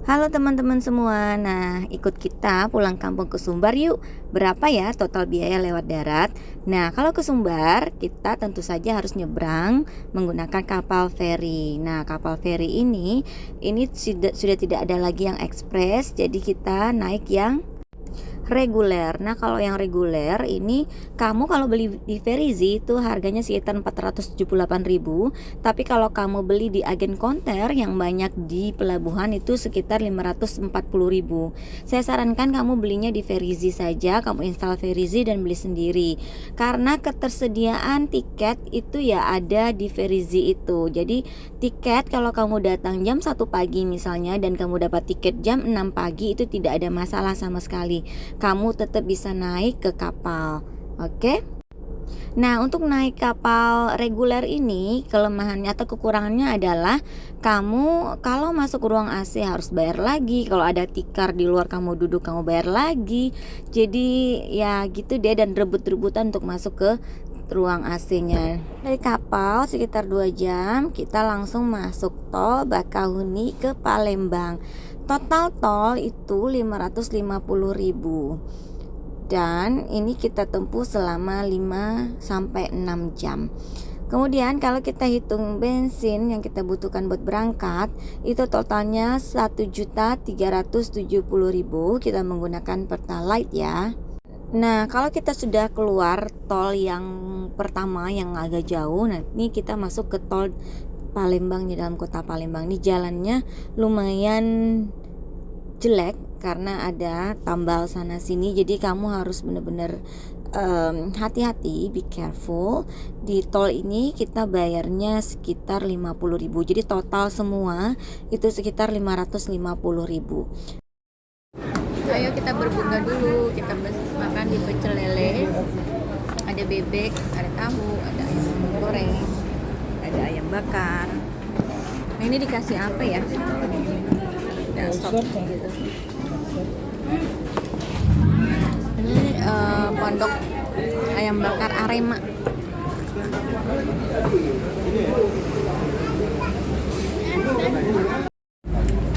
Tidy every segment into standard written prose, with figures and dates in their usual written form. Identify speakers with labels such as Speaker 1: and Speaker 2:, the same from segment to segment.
Speaker 1: Halo teman-teman semua, nah ikut kita pulang kampung ke Sumbar yuk. Berapa ya total biaya lewat darat? Nah kalau ke Sumbar kita tentu saja harus nyebrang menggunakan kapal feri. Nah kapal feri ini sudah tidak ada lagi yang ekspres, jadi kita naik yang reguler. Nah, kalau yang reguler ini kamu kalau beli di Ferizi itu harganya sekitar 478.000, tapi kalau kamu beli di agen konter yang banyak di pelabuhan itu sekitar 540.000. Saya sarankan kamu belinya di Ferizi saja, kamu install Ferizi dan beli sendiri. Karena ketersediaan tiket itu ya ada di Ferizi itu. Jadi tiket kalau kamu datang jam 1 pagi misalnya dan kamu dapat tiket jam 6 pagi itu tidak ada masalah sama sekali. Kamu tetap bisa naik ke kapal. Oke? Nah, untuk naik kapal reguler ini kelemahannya atau kekurangannya adalah kamu kalau masuk ruang AC harus bayar lagi. Kalau ada tikar di luar kamu duduk kamu bayar lagi. Jadi ya gitu deh, dan rebut-rebutan untuk masuk ke ruang AC-nya. Dari kapal sekitar 2 jam kita langsung masuk tol Bakahuni ke Palembang. Total tol itu 550.000. Dan ini kita tempuh selama 5 sampai 6 jam. Kemudian kalau kita hitung bensin yang kita butuhkan buat berangkat, itu totalnya 1.370.000. Kita menggunakan Pertalite ya. Nah, kalau kita sudah keluar tol yang pertama yang agak jauh, nanti kita masuk ke tol Palembang. Di dalam kota Palembang ini jalannya lumayan jelek karena ada tambal sana sini, jadi kamu harus benar-benar hati-hati, be careful. Di tol ini kita bayarnya sekitar 50.000, jadi total semua itu sekitar 550.000. Ayo kita berbunga dulu, kita makan di pecel lele, ada bebek, ada tahu, ada ayam goreng, ada ayam bakar. Nah, ini dikasih apa ya? Ada sop gitu. Ini pondok ayam bakar Arema.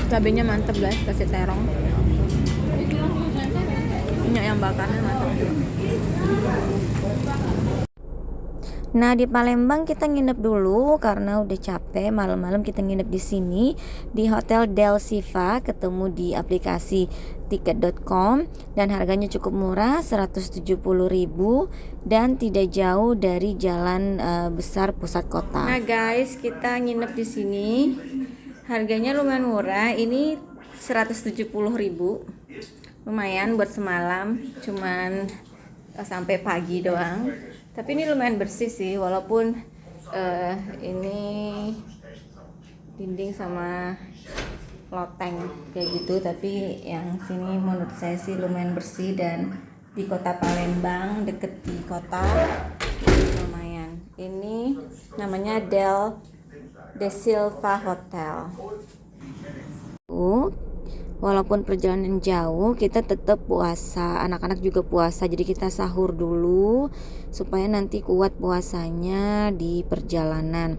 Speaker 1: Cabenya mantep guys, kasih terong. Ini ayam bakarnya mantap. Nah, di Palembang kita nginep dulu karena udah capek. Malam-malam kita nginep di sini di Hotel Del Siva, ketemu di aplikasi tiket.com dan harganya cukup murah, 170.000 dan tidak jauh dari jalan besar pusat kota. Nah, guys, kita nginep di sini. Harganya lumayan murah. Ini 170.000. Lumayan buat semalam, cuman sampai pagi doang. Tapi ini lumayan bersih sih, walaupun ini dinding sama loteng kayak gitu, tapi yang sini menurut saya sih lumayan bersih, dan di kota Palembang deket di kota lumayan. Ini namanya Del Silva Hotel. Walaupun perjalanan jauh, kita tetap puasa. Anak-anak juga puasa, jadi kita sahur dulu supaya nanti kuat puasanya di perjalanan.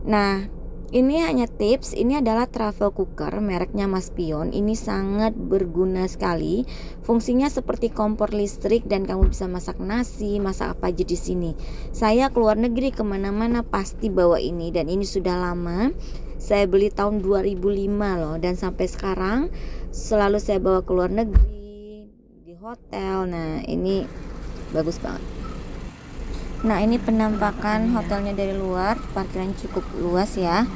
Speaker 1: Nah, ini hanya tips. Ini adalah travel cooker mereknya Mas Pion. Ini sangat berguna sekali. Fungsinya seperti kompor listrik dan kamu bisa masak nasi, masak apa aja di sini. Saya keluar negeri kemana-mana pasti bawa ini, dan ini sudah lama. Saya beli tahun 2005 loh, dan sampai sekarang selalu saya bawa ke luar negeri, di hotel. Nah, ini bagus banget. Nah, ini penampakan hotelnya dari luar. Parkiran cukup luas ya.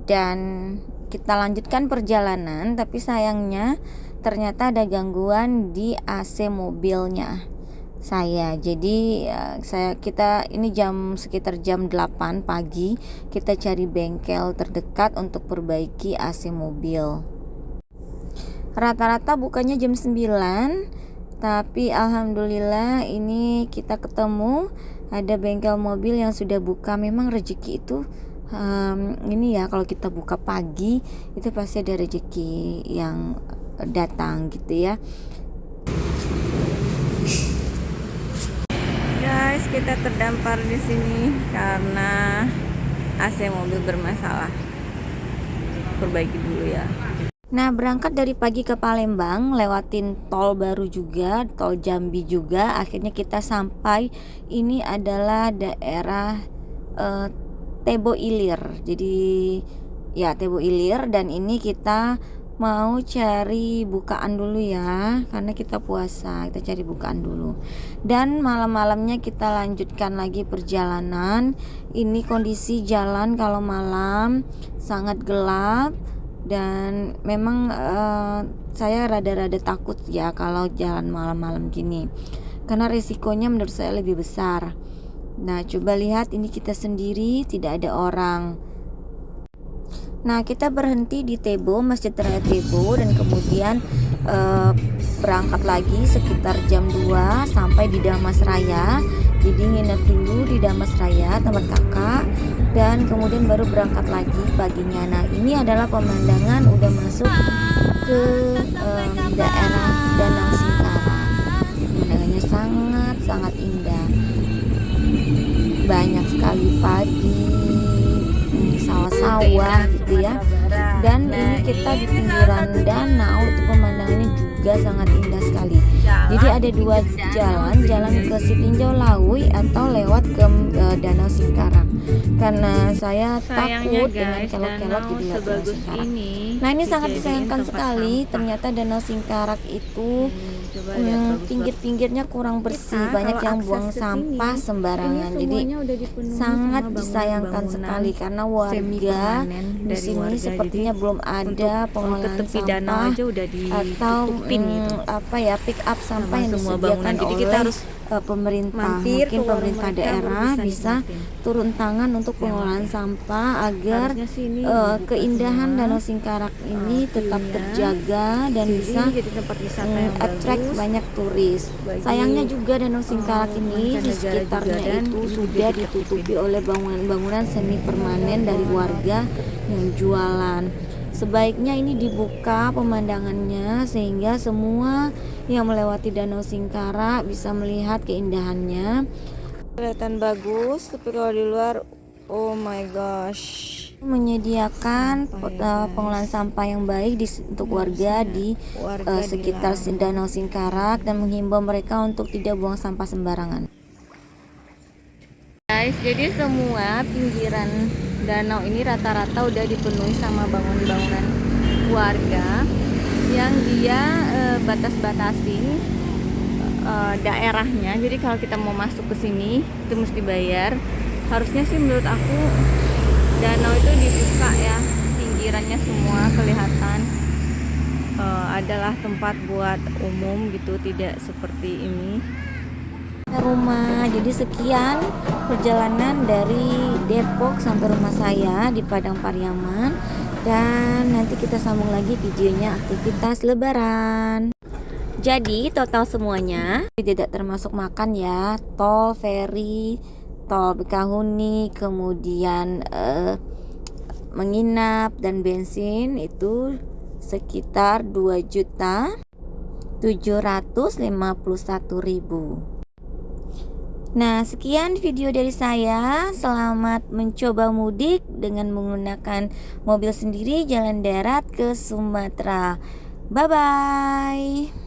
Speaker 1: Dan kita lanjutkan perjalanan, tapi sayangnya ternyata ada gangguan di AC mobilnya saya. Jadi kita ini sekitar jam 8 pagi kita cari bengkel terdekat untuk perbaiki AC mobil. Rata-rata bukanya jam 9, tapi alhamdulillah ini kita ketemu ada bengkel mobil yang sudah buka. Memang rezeki itu ini ya, kalau kita buka pagi itu pasti ada rezeki yang datang gitu ya. Guys, kita terdampar di sini karena AC mobil bermasalah. Perbaiki dulu ya. Nah, berangkat dari pagi ke Palembang, lewatin tol baru juga, tol Jambi juga. Akhirnya kita sampai, ini adalah daerah eh, Tebo Ilir. Jadi ya Tebo Ilir, dan ini kita mau cari bukaan dulu ya, karena kita puasa, kita cari bukaan dulu. Dan malam-malamnya kita lanjutkan lagi perjalanan. Ini kondisi jalan kalau malam sangat gelap, dan memang saya rada-rada takut ya kalau jalan malam-malam gini, karena resikonya menurut saya lebih besar. Nah, coba lihat, ini kita sendiri, tidak ada orang. Nah, kita berhenti di Tebo, Masjid Raya Tebo, dan kemudian berangkat lagi sekitar jam 2 sampai di Damasraya. Jadi nginep dulu di Damasraya tempat kakak, dan kemudian baru berangkat lagi paginya. Nah, ini adalah pemandangan udah masuk ke daerah Danau Singkarak. Pemandangannya sangat indah, banyak sekali padi, sawah-sawah gitu ya. Dan ini kita di pinggiran danau, itu pemandangannya juga sangat indah sekali. Jadi ada dua jalan ke Sitinjau Lawi atau lewat ke Danau Singkarak. Karena saya takut dengan kelok-kelok di Danau Singkarak. Nah, ini sangat disayangkan sekali, ternyata Danau Singkarak itu pinggir-pinggirnya kurang bersih, banyak yang buang sampah sembarangan. Jadi sangat disayangkan sekali, karena warga di sini sepertinya belum ada pengolahan sampah atau pick up sampah yang disediakan oleh pemerintah. Mungkin pemerintah daerah bisa turun tangan untuk pengolahan sampah agar keindahan Danau Singkarak ini tetap terjaga dan bisa attract banyak turis. Sayangnya juga Danau Singkarak ini di sekitarnya itu sudah ditutupi oleh bangunan-bangunan semi permanen dari warga yang jualan. Sebaiknya ini dibuka pemandangannya sehingga semua yang melewati Danau Singkarak bisa melihat keindahannya. Kelihatan bagus, tapi kalau di luar, oh my gosh. Menyediakan pengolahan sampah yang baik untuk warga di sekitar Danau Singkarak, dan menghimbau mereka untuk tidak buang sampah sembarangan. Guys, jadi semua pinggiran danau ini rata-rata udah dipenuhi sama bangunan-bangunan warga yang dia batas-batasin daerahnya. Jadi kalau kita mau masuk ke sini itu mesti bayar. Harusnya sih menurut aku danau itu dibuka ya, pinggirannya semua kelihatan adalah tempat buat umum gitu, tidak seperti ini rumah. Jadi sekian perjalanan dari Depok sampai rumah saya di Padang Pariaman, dan nanti kita sambung lagi videonya aktivitas lebaran. Jadi total semuanya tidak termasuk makan ya, tol, ferry, tol Bekahuni, kemudian menginap dan bensin, itu sekitar 2.751.000. Nah, sekian video dari saya. Selamat mencoba mudik dengan menggunakan mobil sendiri jalan darat ke Sumatera. Bye bye.